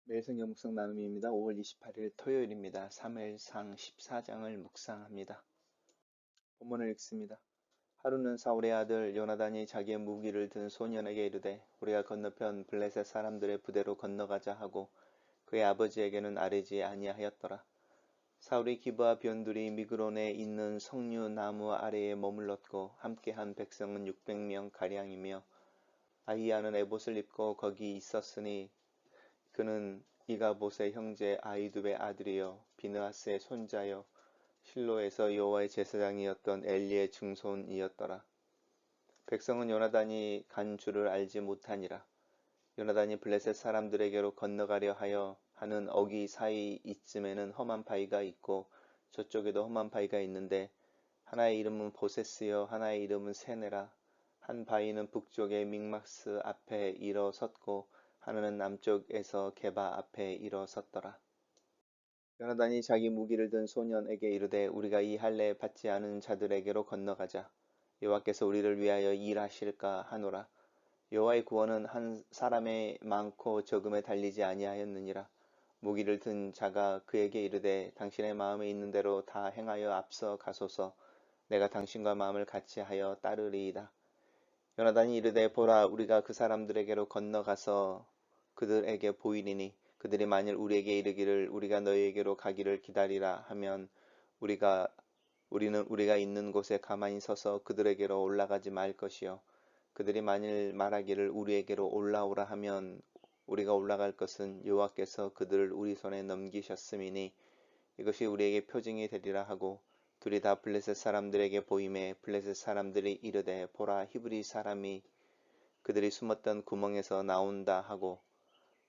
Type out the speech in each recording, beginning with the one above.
매일 성경 묵상 나눔입니다. 5월 28일 토요일입니다. 사무엘상 14장을 묵상합니다. 본문을 읽습니다. 하루는 사울의 아들 요나단이 자기의 무기를 든 소년에게 이르되 우리가 건너편 블레셋 사람들의 부대로 건너가자 하고 그의 아버지에게는 아뢰지 아니하였더라. 사울이 기브와 변두리 미그론에 있는 석류 나무 아래에 머물렀고 함께한 백성은 600명 가량이며 아히야는 에봇을 입고 거기 있었으니 그는 이가봇의 형제 아히두베의 아들이요 비느하스의 손자요 실로에서 여호와의 제사장이었던 엘리의 증손이었더라. 백성은 요나단이 간 줄을 알지 못하니라. 요나단이 블레셋 사람들에게로 건너가려 하여 하는 어기 사이 이쯤에는 험한 바위가 있고 저쪽에도 험한 바위가 있는데 하나의 이름은 보세스요 하나의 이름은 세네라. 한 바위는 북쪽의 믹막스 앞에 일어섰고 하나는 남쪽에서 게바 앞에 일어섰더라. 요나단이 자기 무기를 든 소년에게 이르되 우리가 이 할례 받지 않은 자들에게로 건너가자. 여호와께서 우리를 위하여 일하실까 하노라. 여호와의 구원은 한 사람의 많고 적음에 달리지 아니하였느니라. 무기를 든 자가 그에게 이르되 당신의 마음에 있는 대로 다 행하여 앞서 가소서. 내가 당신과 마음을 같이 하여 따르리이다. 요나단이 이르되 보라 우리가 그 사람들에게로 건너가서 그들에게 보이리니 그들이 만일 우리에게 이르기를 우리가 너희에게로 가기를 기다리라 하면 우리는 우리가 있는 곳에 가만히 서서 그들에게로 올라가지 말 것이요 그들이 만일 말하기를 우리에게로 올라오라 하면 우리가 올라갈 것은 여호와께서 그들을 우리 손에 넘기셨음이니 이것이 우리에게 표징이 되리라 하고 둘이 다 블레셋 사람들에게 보임에 블레셋 사람들이 이르되 보라 히브리 사람이 그들이 숨었던 구멍에서 나온다 하고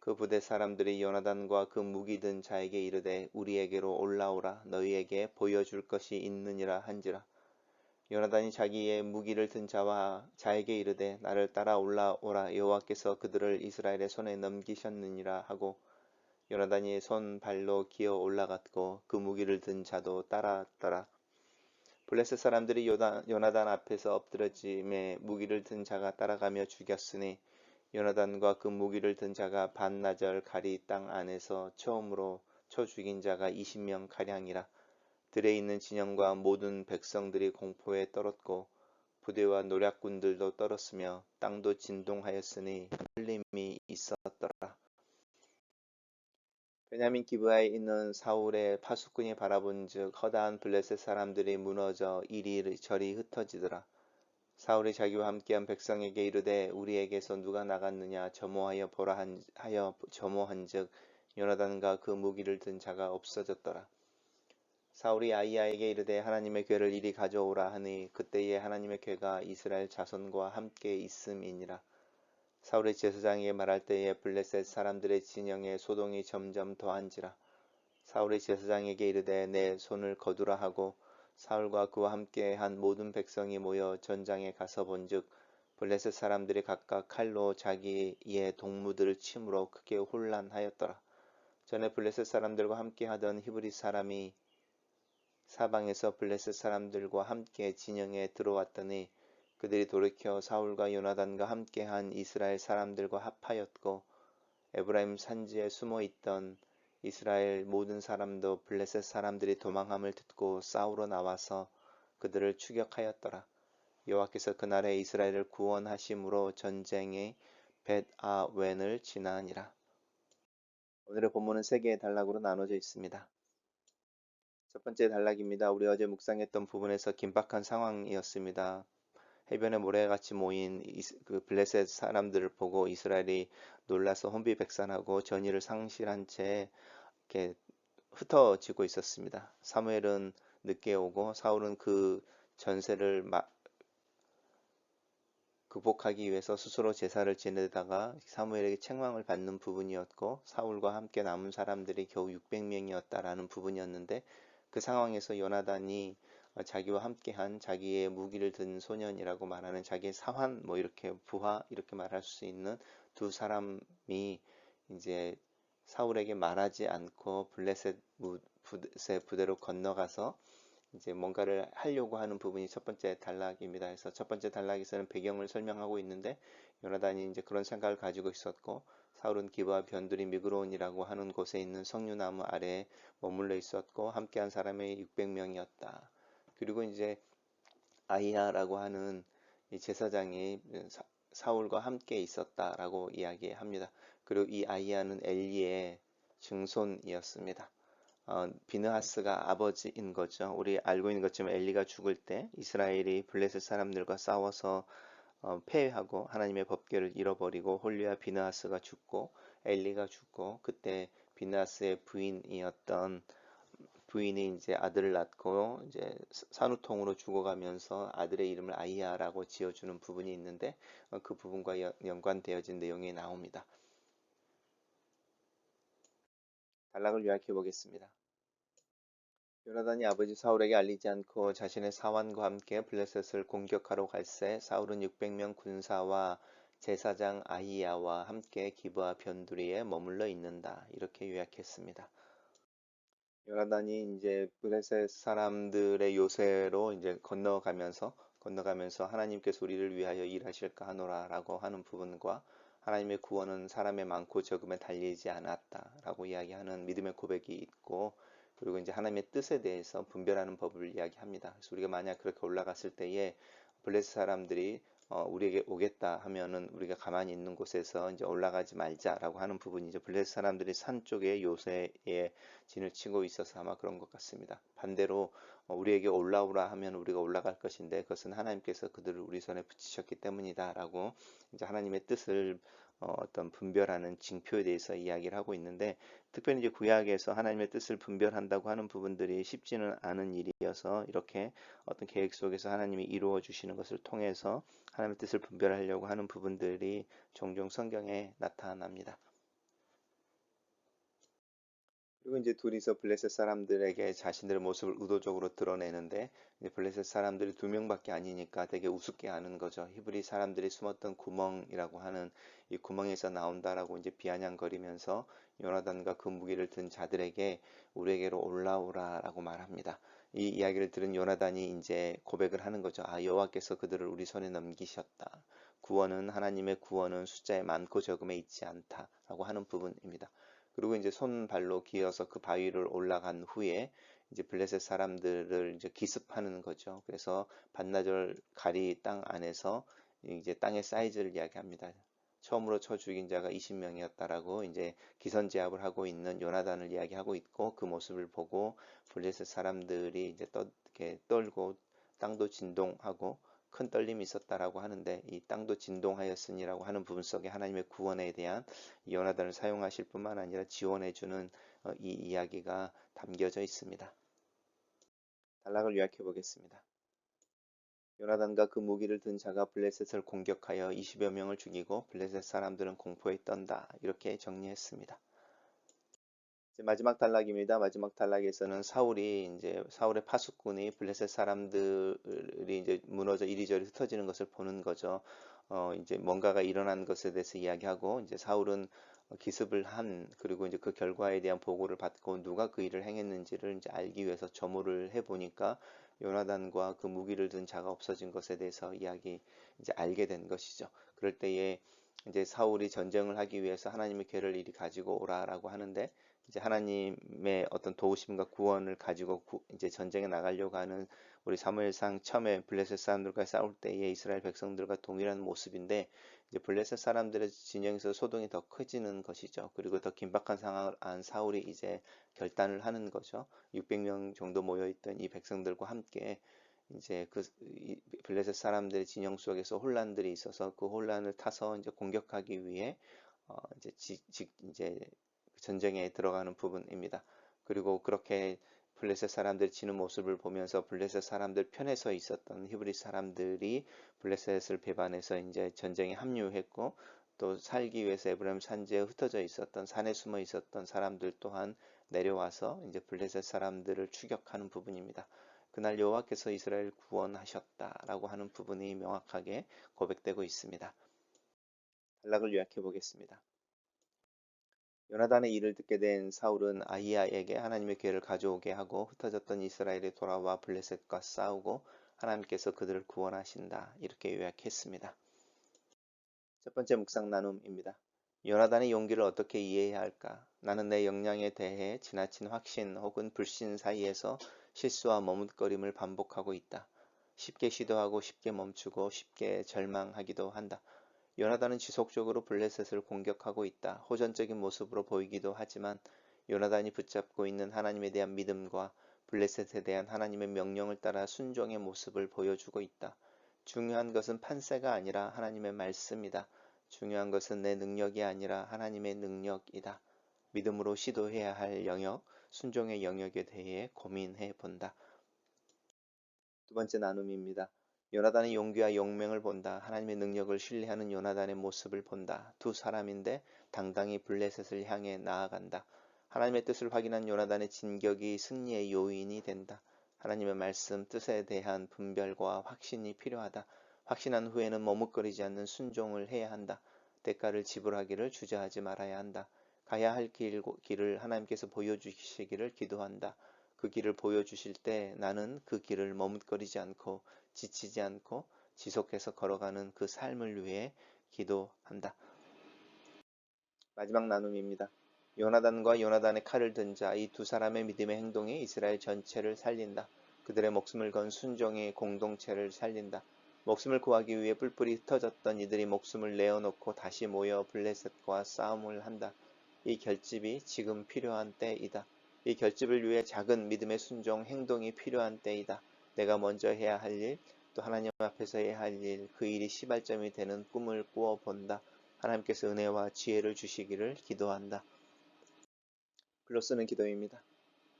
그 부대 사람들이 요나단과 그 무기 든 자에게 이르되 우리에게로 올라오라 너희에게 보여줄 것이 있느니라 한지라. 요나단이 자기의 무기를 든 자와 자에게 이르되 나를 따라 올라오라 여호와께서 그들을 이스라엘의 손에 넘기셨느니라 하고 요나단이 손 발로 기어 올라갔고 그 무기를 든 자도 따랐더라. 블레셋 사람들이 요나단 앞에서 엎드러짐에 무기를 든 자가 따라가며 죽였으니 요나단과 그 무기를 든 자가 반나절 가리 땅 안에서 처음으로 쳐 죽인 자가 20명 가량이라. 들에 있는 진영과 모든 백성들이 공포에 떨었고 부대와 노략군들도 떨었으며 땅도 진동하였으니 흔들림이 있었더라. 베냐민 기브아에 있는 사울의 파수꾼이 바라본즉 허다한 블레셋 사람들이 무너져 이리저리 흩어지더라. 사울이 자기와 함께한 백성에게 이르되 우리에게서 누가 나갔느냐 점호하여 보라 하여 점호한즉 요나단과 그 무기를 든 자가 없어졌더라. 사울이 아히야에게 이르되 하나님의 궤를 이리 가져오라 하니 그때에 하나님의 궤가 이스라엘 자손과 함께 있음이니라. 사울의 제사장에게 말할 때에 블레셋 사람들의 진영에 소동이 점점 더한지라. 사울의 제사장에게 이르되 내 손을 거두라 하고 사울과 그와 함께 한 모든 백성이 모여 전장에 가서 본즉 블레셋 사람들이 각각 칼로 자기의 동무들을 침으로 크게 혼란하였더라. 전에 블레셋 사람들과 함께 하던 히브리 사람이 사방에서 블레셋 사람들과 함께 진영에 들어왔더니 그들이 돌이켜 사울과 요나단과 함께한 이스라엘 사람들과 합하였고 에브라임 산지에 숨어있던 이스라엘 모든 사람도 블레셋 사람들이 도망함을 듣고 싸우러 나와서 그들을 추격하였더라. 여호와께서 그날에 이스라엘을 구원하심으로 전쟁의 벳아웬을 지나니라. 오늘의 본문은 세 개의 단락으로 나눠져 있습니다. 첫 번째 단락입니다. 우리 어제 묵상했던 부분에서 긴박한 상황이었습니다. 해변에 모래같이 모인 그 블레셋 사람들을 보고 이스라엘이 놀라서 혼비백산하고 전의를 상실한 채 이렇게 흩어지고 있었습니다. 사무엘은 늦게 오고 사울은 그 전세를 극복하기 위해서 스스로 제사를 지내다가 사무엘에게 책망을 받는 부분이었고 사울과 함께 남은 사람들이 겨우 600명이었다라는 부분이었는데 그 상황에서 요나단이 자기와 함께한 자기의 무기를 든 소년이라고 말하는 자기의 사환 뭐 이렇게 부하 이렇게 말할 수 있는 두 사람이 이제 사울에게 말하지 않고 블레셋 부대로 건너가서 이제 뭔가를 하려고 하는 부분이 첫 번째 단락입니다. 그래서 첫 번째 단락에서는 배경을 설명하고 있는데 요나단이 이제 그런 생각을 가지고 있었고 사울은 기브와 변두리 미그론이라고 하는 곳에 있는 석류나무 아래에 머물러 있었고 함께한 사람이 600명이었다. 그리고 이제 아히야라고 하는 이 제사장이 사울과 함께 있었다라고 이야기합니다. 그리고 이 아히야는 엘리의 증손이었습니다. 비느하스가 아버지인 거죠. 우리 알고 있는 것처럼 엘리가 죽을 때 이스라엘이 블레셋 사람들과 싸워서 패하고 하나님의 법궤를 잃어버리고 홀리와 비느하스가 죽고 엘리가 죽고 그때 비느하스의 부인이 이제 아들을 낳고 이제 산후통으로 죽어가면서 아들의 이름을 아이야라고 지어주는 부분이 있는데 그 부분과 연관되어진 내용이 나옵니다. 단락을 요약해 보겠습니다. 요나단이 아버지 사울에게 알리지 않고 자신의 사환과 함께 블레셋을 공격하러 갈새 사울은 600명 군사와 제사장 아히야와 함께 기브아 변두리에 머물러 있는다. 이렇게 요약했습니다. 요나단이 이제 블레셋 사람들의 요새로 이제 건너가면서 하나님께서 우리를 위하여 일하실까 하노라라고 하는 부분과 하나님의 구원은 사람의 많고 적음에 달리지 않았다라고 이야기하는 믿음의 고백이 있고 그리고 이제 하나님의 뜻에 대해서 분별하는 법을 이야기합니다. 그래서 우리가 만약 그렇게 올라갔을 때에 블레셋 사람들이 우리에게 오겠다 하면은 우리가 가만히 있는 곳에서 이제 올라가지 말자라고 하는 부분이죠. 블레셋 사람들이 산 쪽에 요새에 진을 치고 있어서 아마 그런 것 같습니다. 반대로 우리에게 올라오라 하면 우리가 올라갈 것인데 그것은 하나님께서 그들을 우리 손에 붙이셨기 때문이다라고 이제 하나님의 뜻을 어떤 분별하는 징표에 대해서 이야기를 하고 있는데 특별히 이제 구약에서 하나님의 뜻을 분별한다고 하는 부분들이 쉽지는 않은 일이어서 이렇게 어떤 계획 속에서 하나님이 이루어 주시는 것을 통해서 하나님의 뜻을 분별하려고 하는 부분들이 종종 성경에 나타납니다. 그리고 이제 둘이서 블레셋 사람들에게 자신들의 모습을 의도적으로 드러내는데 블레셋 사람들이 2명밖에 아니니까 되게 우습게 하는 거죠. 히브리 사람들이 숨었던 구멍이라고 하는 이 구멍에서 나온다라고 이제 비아냥거리면서 요나단과 그 무기를 든 자들에게 우리에게로 올라오라라고 말합니다. 이 이야기를 들은 요나단이 이제 고백을 하는 거죠. 아, 여호와께서 그들을 우리 손에 넘기셨다. 하나님의 구원은 숫자에 많고 적음에 있지 않다라고 하는 부분입니다. 그리고 이제 손발로 기어서 그 바위를 올라간 후에 이제 블레셋 사람들을 이제 기습하는 거죠. 그래서 반나절 가리 땅 안에서 이제 땅의 사이즈를 이야기합니다. 처음으로 쳐 죽인 자가 20명이었다라고 이제 기선제압을 하고 있는 요나단을 이야기하고 있고 그 모습을 보고 블레셋 사람들이 이제 이렇게 떨고 땅도 진동하고 큰 떨림이 있었다라고 하는데 이 땅도 진동하였으니라고 하는 부분 속에 하나님의 구원에 대한 요나단을 사용하실 뿐만 아니라 지원해주는 이 이야기가 담겨져 있습니다. 단락을 요약해 보겠습니다. 요나단과 그 무기를 든 자가 블레셋을 공격하여 20여 명을 죽이고 블레셋 사람들은 공포에 떤다. 이렇게 정리했습니다. 이제 마지막 단락입니다. 마지막 단락에서는 사울의 파수꾼이 블레셋 사람들이 이제 무너져 이리저리 흩어지는 것을 보는 거죠. 이제 뭔가가 일어난 것에 대해서 이야기하고 이제 사울은 기습을 그리고 이제 그 결과에 대한 보고를 받고 누가 그 일을 행했는지를 이제 알기 위해서 점호를 해 보니까 요나단과 그 무기를 든 자가 없어진 것에 대해서 이제 알게 된 것이죠. 그럴 때에 이제 사울이 전쟁을 하기 위해서 하나님의 궤를 이리 가지고 오라라고 하는데 이제 하나님의 어떤 도우심과 구원을 가지고 이제 전쟁에 나가려고 하는 우리 사무엘상 처음에 블레셋 사람들과 싸울 때의 이스라엘 백성들과 동일한 모습인데 이제 블레셋 사람들의 진영에서 소동이 더 커지는 것이죠. 그리고 더 긴박한 상황을 안 사울이 이제 결단을 하는 거죠. 600명 정도 모여있던 이 백성들과 함께 이제 블레셋 사람들의 진영 속에서 혼란들이 있어서 그 혼란을 타서 이제 공격하기 위해 이제 전쟁에 들어가는 부분입니다. 그리고 그렇게 블레셋 사람들이 지는 모습을 보면서 블레셋 사람들 편에 서 있었던 히브리 사람들이 블레셋을 배반해서 이제 전쟁에 합류했고 또 살기 위해서 에브라임 산지에 흩어져 있었던 산에 숨어 있었던 사람들 또한 내려와서 이제 블레셋 사람들을 추격하는 부분입니다. 그날 여호와께서 이스라엘 구원하셨다라고 하는 부분이 명확하게 고백되고 있습니다. 단락을 요약해 보겠습니다. 요나단의 일을 듣게 된 사울은 아히야에게 하나님의 궤를 가져오게 하고 흩어졌던 이스라엘에 돌아와 블레셋과 싸우고 하나님께서 그들을 구원하신다. 이렇게 요약했습니다. 첫 번째 묵상 나눔입니다. 요나단의 용기를 어떻게 이해해야 할까? 나는 내 역량에 대해 지나친 확신 혹은 불신 사이에서 실수와 머뭇거림을 반복하고 있다. 쉽게 시도하고 쉽게 멈추고 쉽게 절망하기도 한다. 요나단은 지속적으로 블레셋을 공격하고 있다. 호전적인 모습으로 보이기도 하지만 요나단이 붙잡고 있는 하나님에 대한 믿음과 블레셋에 대한 하나님의 명령을 따라 순종의 모습을 보여주고 있다. 중요한 것은 판세가 아니라 하나님의 말씀이다. 중요한 것은 내 능력이 아니라 하나님의 능력이다. 믿음으로 시도해야 할 영역, 순종의 영역에 대해 고민해 본다. 두 번째 나눔입니다. 요나단의 용기와 용맹을 본다. 하나님의 능력을 신뢰하는 요나단의 모습을 본다. 두 사람인데 당당히 블레셋을 향해 나아간다. 하나님의 뜻을 확인한 요나단의 진격이 승리의 요인이 된다. 하나님의 말씀, 뜻에 대한 분별과 확신이 필요하다. 확신한 후에는 머뭇거리지 않는 순종을 해야 한다. 대가를 지불하기를 주저하지 말아야 한다. 가야 할 길을 하나님께서 보여주시기를 기도한다. 그 길을 보여주실 때 나는 그 길을 머뭇거리지 않고 지치지 않고 지속해서 걸어가는 그 삶을 위해 기도한다. 마지막 나눔입니다. 요나단과 요나단의 칼을 든 자, 이 두 사람의 믿음의 행동이 이스라엘 전체를 살린다. 그들의 목숨을 건 순종의 공동체를 살린다. 목숨을 구하기 위해 뿔뿔이 흩어졌던 이들이 목숨을 내어놓고 다시 모여 블레셋과 싸움을 한다. 이 결집이 지금 필요한 때이다. 이 결집을 위해 작은 믿음의 순종 행동이 필요한 때이다. 내가 먼저 해야 할 일, 또 하나님 앞에서 해야 할 일, 그 일이 시발점이 되는 꿈을 꾸어본다. 하나님께서 은혜와 지혜를 주시기를 기도한다. 글로 쓰는 기도입니다.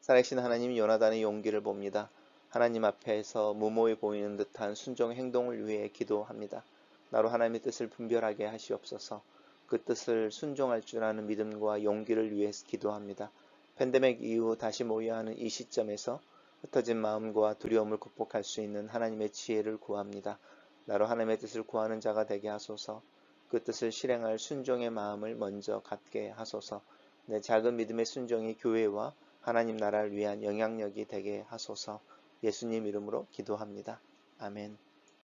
살아계신 하나님, 요나단의 용기를 봅니다. 하나님 앞에서 무모해 보이는 듯한 순종 행동을 위해 기도합니다. 나로 하나님의 뜻을 분별하게 하시옵소서. 그 뜻을 순종할 줄 아는 믿음과 용기를 위해서 기도합니다. 팬데믹 이후 다시 모여야 하는 이 시점에서 흩어진 마음과 두려움을 극복할 수 있는 하나님의 지혜를 구합니다. 나로 하나님의 뜻을 구하는 자가 되게 하소서. 그 뜻을 실행할 순종의 마음을 먼저 갖게 하소서. 내 작은 믿음의 순종이 교회와 하나님 나라를 위한 영향력이 되게 하소서. 예수님 이름으로 기도합니다. 아멘.